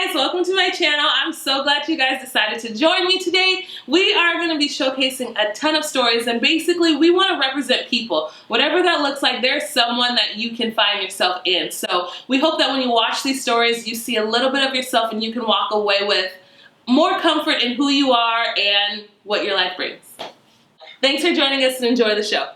guys, welcome to my channel. I'm so glad you guys decided to join me today. We are going to be showcasing a ton of stories, and basically we want to represent people. Whatever that looks like, there's someone that you can find yourself in. So we hope that when you watch these stories, you see a little bit of yourself and you can walk away with more comfort in who you are and what your life brings. Thanks for joining us and enjoy the show.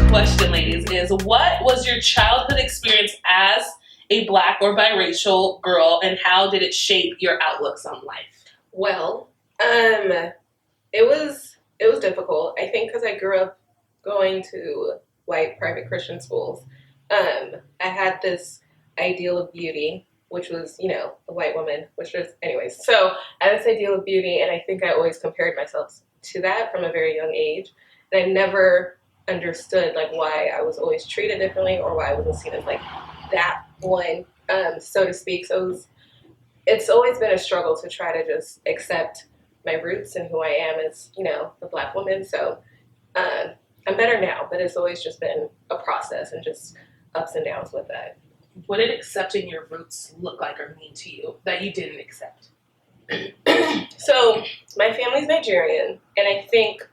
Question, ladies, is what was your childhood experience as a Black or biracial girl, and how did it shape your outlooks on life? Well, it was difficult. I think because I grew up going to white private Christian schools. I had this ideal of beauty, which was, a white woman, which was, anyways. So I had this ideal of beauty, and I think I always compared myself to that from a very young age. And I never understood why I was always treated differently or why I wasn't seen as that one, so to speak. So it's always been a struggle to try to just accept my roots and who I am as, a Black woman. So I'm better now, but it's always just been a process and just ups and downs with that. What did accepting your roots look like or mean to you that you didn't accept? So my family's Nigerian, and I think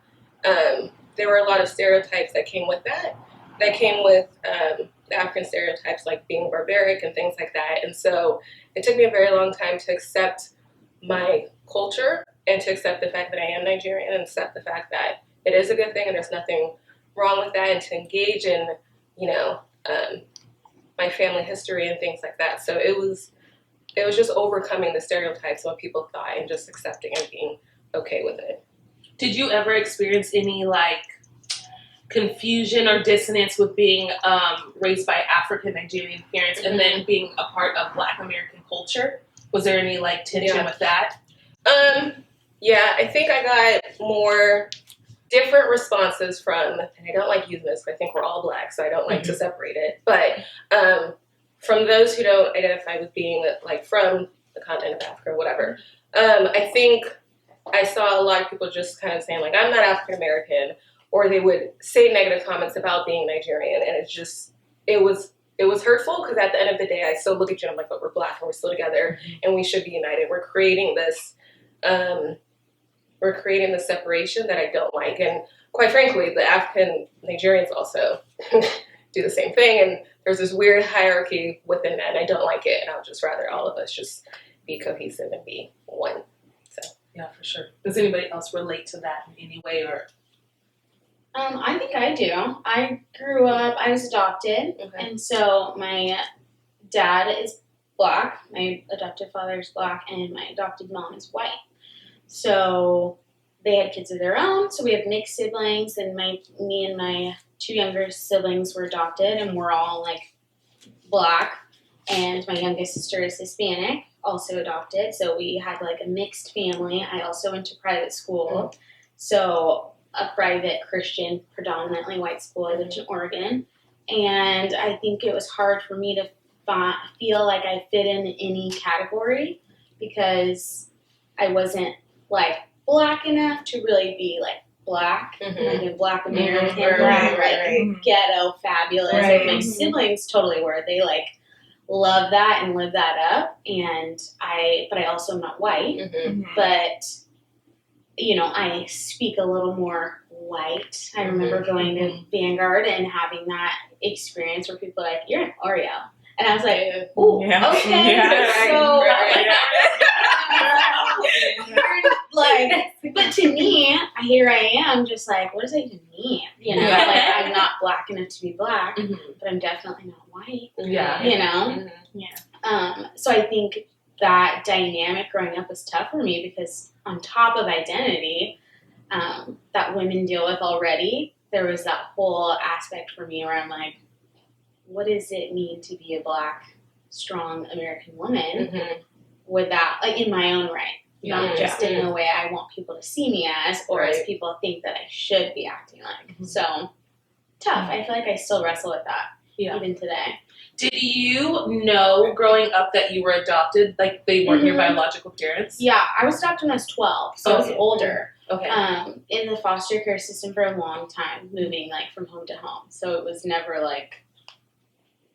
there were a lot of stereotypes that came with that. That came with the African stereotypes, like being barbaric and things like that. And so it took me a very long time to accept my culture and to accept the fact that I am Nigerian and accept the fact that it is a good thing and there's nothing wrong with that, and to engage in, my family history and things like that. So it was just overcoming the stereotypes of what people thought and just accepting and being okay with it. Did you ever experience any confusion or dissonance with being raised by African Nigerian parents and then being a part of Black American culture? Was there any tension with that? Yeah, I think I got more different responses from, and I don't like using this, but I think we're all Black, so I don't like to separate it. But from those who don't identify with being from the continent of Africa or whatever, I think I saw a lot of people just kind of saying I'm not African American, or they would say negative comments about being Nigerian, and it was hurtful, because at the end of the day I still look at you and I'm but we're Black and we're still together and we should be united. We're creating this separation that I don't like, and quite frankly the African Nigerians also do the same thing, and there's this weird hierarchy within that, and I don't like it, and I would just rather all of us just be cohesive and be one. Yeah, for sure. Does anybody else relate to that in any way? Or I think I do. I grew up, I was adopted, and so my dad is Black, my adoptive father is Black, and my adopted mom is white. So they had kids of their own, so we have mixed siblings, and me and my two younger siblings were adopted, and we're all Black, and my youngest sister is Hispanic, also adopted, so we had a mixed family. I also went to private school, so a private Christian, predominantly white school. I lived in Oregon, and I think it was hard for me to feel like I fit in any category, because I wasn't Black enough to really be Black, a Black American, right. Ghetto fabulous. Right. My siblings totally were. They love that and live that up, but I also am not white, but I speak a little more white. I remember going to Vanguard and having that experience where people are you're an Oreo, and I was ooh, okay, but to me, here I am, just what does that even mean? I'm not Black enough to be Black, but I'm definitely not white. Yeah. So I think that dynamic growing up was tough for me, because on top of identity that women deal with already, there was that whole aspect for me where I'm what does it mean to be a Black, strong American woman with that, in my own right? not just in the way I want people to see me as, or as people think that I should be acting like. So tough. I feel like I still wrestle with that even today. Did you know growing up that you were adopted? Like they weren't your biological parents? Yeah, I was adopted when I was 12, so I was older. Okay. In the foster care system for a long time, moving like from home to home. So it was never like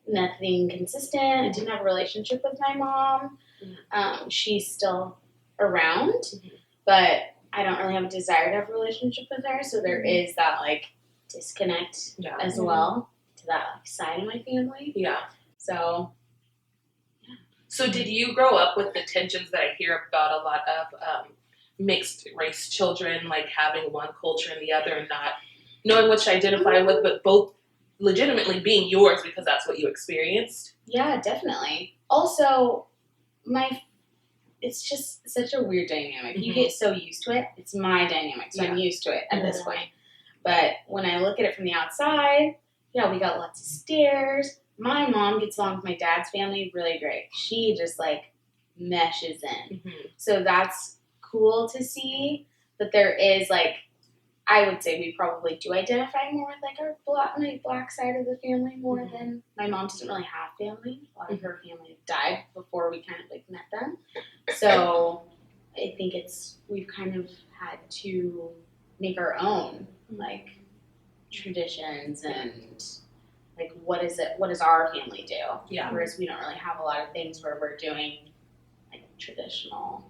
nothing consistent. I didn't have a relationship with my mom. She's still around, but I don't really have a desire to have a relationship with her. So there is that like disconnect as well to that like side of my family. Yeah. So. So did you grow up with the tensions that I hear about a lot of mixed race children, like having one culture and the other and not knowing which to identify with, but both legitimately being yours because that's what you experienced? Yeah, definitely. Also, it's just such a weird dynamic. You get so used to it. It's my dynamic, so I'm used to it at this point. But when I look at it from the outside, we got lots of stairs. My mom gets along with my dad's family really great. She just like meshes in. So that's cool to see. But there is like, I would say we probably do identify more with like my black side of the family more than my mom doesn't really have family. A lot of her family died before we kind of like met them. So I think we've kind of had to make our own like traditions and like what does our family do? Yeah. Whereas we don't really have a lot of things where we're doing like traditional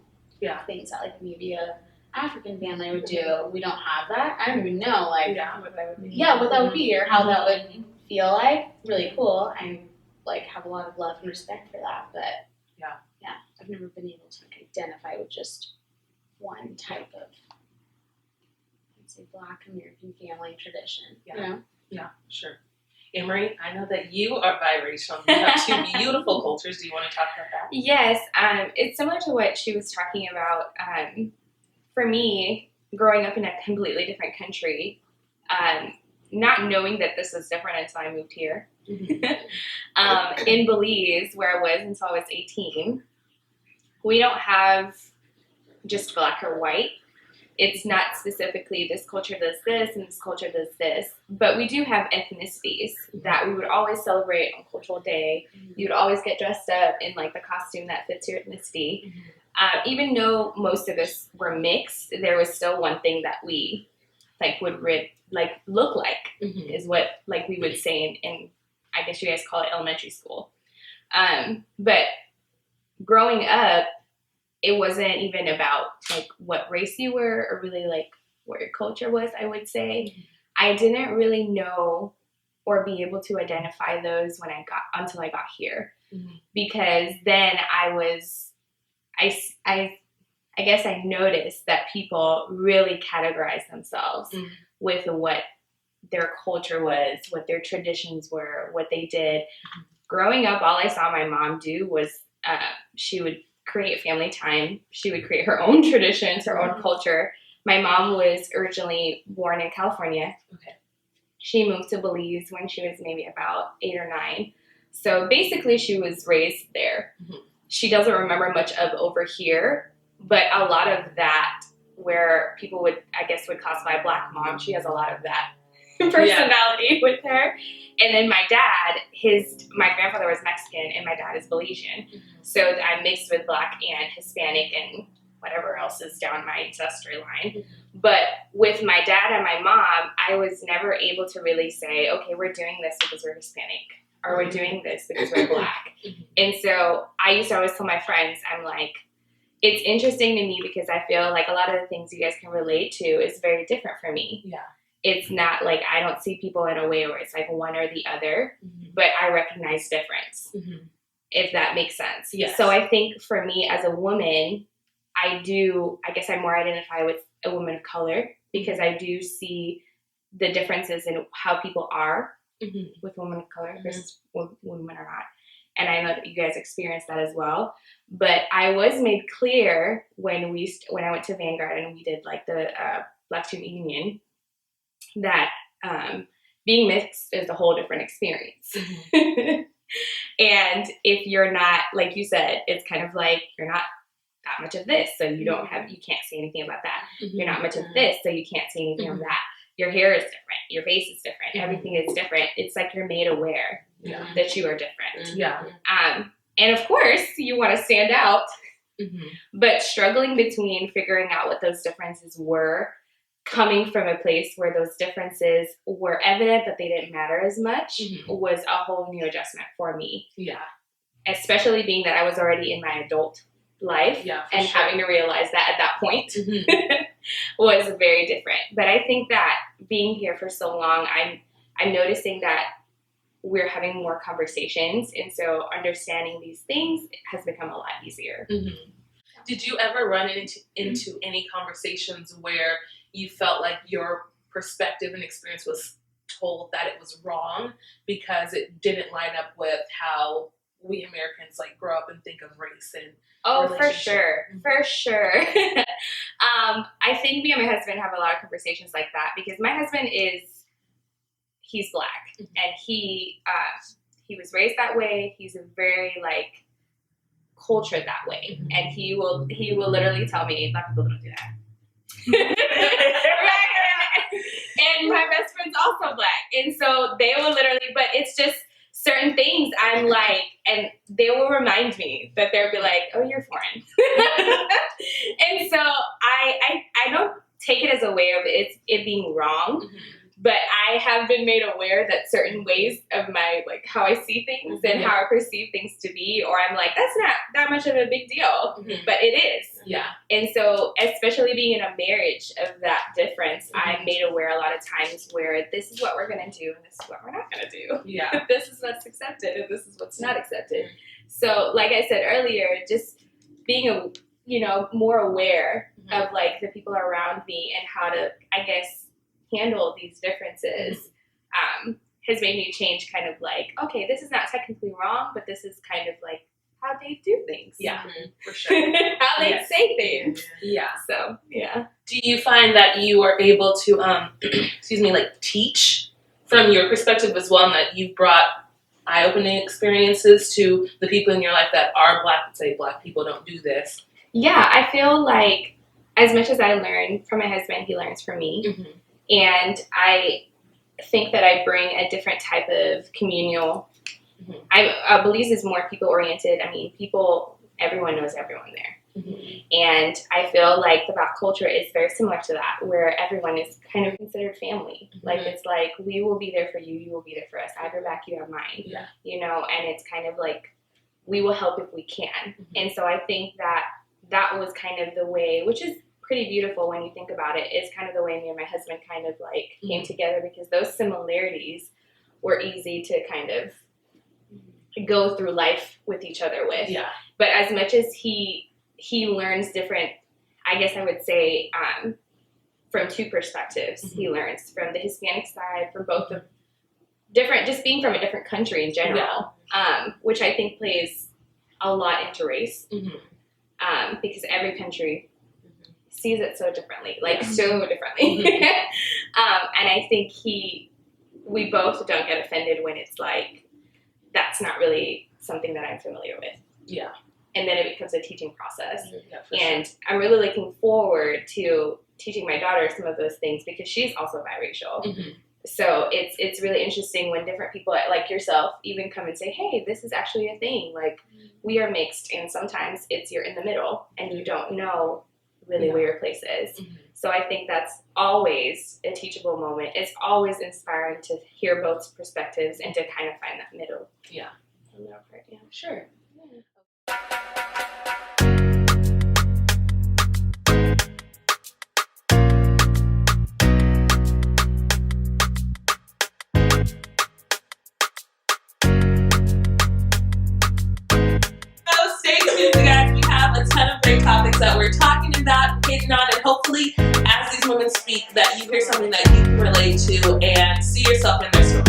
things that like maybe a African family would do. We don't have that. I don't even know like what that would be or how that would feel like. Really cool. I like have a lot of love and respect for that. But yeah, I've never been able to like identify with just one type of I'd say Black American family tradition. Yeah, sure. Emery, I know that you are biracial. You have two beautiful cultures. Do you want to talk about that? Yes, it's similar to what she was talking about. For me, growing up in a completely different country, not knowing that this was different until I moved here. In Belize, where I was until I was 18, we don't have just Black or white. It's not specifically this culture does this and this culture does this, but we do have ethnicities that we would always celebrate on Cultural Day. You would always get dressed up in like the costume that fits your ethnicity. Even though most of us were mixed, there was still one thing that we like would look like is what like we would say in I guess you guys call it elementary school. But growing up, it wasn't even about like what race you were or really like what your culture was, I would say. I didn't really know or be able to identify those until I got here. Because then I guess I noticed that people really categorize themselves with what their culture was, what their traditions were, what they did. Growing up, all I saw my mom do was she would create family time. She would create her own traditions, her own culture. My mom was originally born in California. Okay. She moved to Belize when she was maybe about 8 or 9. So basically she was raised there. She doesn't remember much of over here, but a lot of that where people would classify a Black mom, she has a lot of that personality with her. And then my dad, my grandfather was Mexican and my dad is Belizean. So I'm mixed with Black and Hispanic and whatever else is down my ancestry line. But with my dad and my mom, I was never able to really say, okay, we're doing this because we're Hispanic or we're doing this because we're Black. And so I used to always tell my friends, I'm like, it's interesting to me because I feel like a lot of the things you guys can relate to is very different for me. Yeah. It's not like I don't see people in a way where it's like one or the other, but I recognize difference, if that makes sense. Yes. So I think for me as a woman, I guess I more identify with a woman of color because I do see the differences in how people are with women of color versus women are not. And I know that you guys experienced that as well. But I was made clear when I went to Vanguard and we did like the Black Student Union that being mixed is a whole different experience. And if you're not, like you said, it's kind of like you're not that much of this, so you can't say anything about that. You're not much of this, so you can't say anything of that. Your hair is different. Your face is different. Everything is different. It's like you're made aware that you are different. Yeah. And of course, you want to stand out, but struggling between figuring out what those differences were, coming from a place where those differences were evident but they didn't matter as much, was a whole new adjustment for me. Yeah. Especially being that I was already in my adult life and having to realize that at that point was very different. But I think that being here for so long, I'm noticing that we're having more conversations, and so understanding these things has become a lot easier. Did you ever run into any conversations where you felt like your perspective and experience was told that it was wrong because it didn't line up with how we Americans like grow up and think of race and for sure. I think me and my husband have a lot of conversations like that because my husband he's Black and he was raised that way. He's a very like cultured that way, and he will literally tell me Black people don't do that. And my best friend's also Black, and so they will literally, but it's just certain things I'm like, and they will remind me that they'll be like, oh, you're foreign. And so I don't take it as a way of it being wrong, but I have been made aware that certain ways of my, like how I see things and how I perceive things to be, or I'm like, that's not that much of a big deal, but it is. Yeah. And so, especially being in a marriage of that difference, I'm made aware a lot of times where this is what we're going to do and this is what we're not going to do. Yeah. This is what's accepted and this is what's not accepted. So, like I said earlier, just being more aware of like the people around me and how to, I guess, handle these differences has made me change kind of like, okay, this is not technically wrong, but this is kind of like how they do things. Yeah, for sure. How they say things. Yeah. So, yeah. Do you find that you are able to, like teach from your perspective as well, and that you've brought eye-opening experiences to the people in your life that are Black and say Black people don't do this? Yeah, I feel like as much as I learn from my husband, he learns from me. And I think that I bring a different type of communal. I Belize is more people-oriented. I mean, everyone knows everyone there. And I feel like the Black culture is very similar to that, where everyone is kind of considered family. Like, it's like, we will be there for you, you will be there for us. I have your back, you have mine. Yeah. And it's kind of like, we will help if we can. And so I think that was kind of the way, which is pretty beautiful when you think about it, is kind of the way me and my husband kind of like came together, because those similarities were easy to kind of go through life with each other with. Yeah. But as much as he learns different, I guess I would say, from two perspectives. He learns from the Hispanic side, from both of different, just being from a different country in general, which I think plays a lot into race, because every country sees it so differently, so differently. And I think we both don't get offended when it's like, that's not really something that I'm familiar with. Yeah. And then it becomes a teaching process. And I'm really looking forward to teaching my daughter some of those things, because she's also biracial. So it's really interesting when different people like yourself even come and say, hey, this is actually a thing. Like, we are mixed, and sometimes you're in the middle and you don't know really where your place is. So I think that's always a teachable moment. It's always inspiring to hear both perspectives and to kind of find that middle. Yeah. The middle part, yeah. Sure. Topics that we're talking about, hitting on, and hopefully as these women speak that you hear something that you can relate to and see yourself in their story.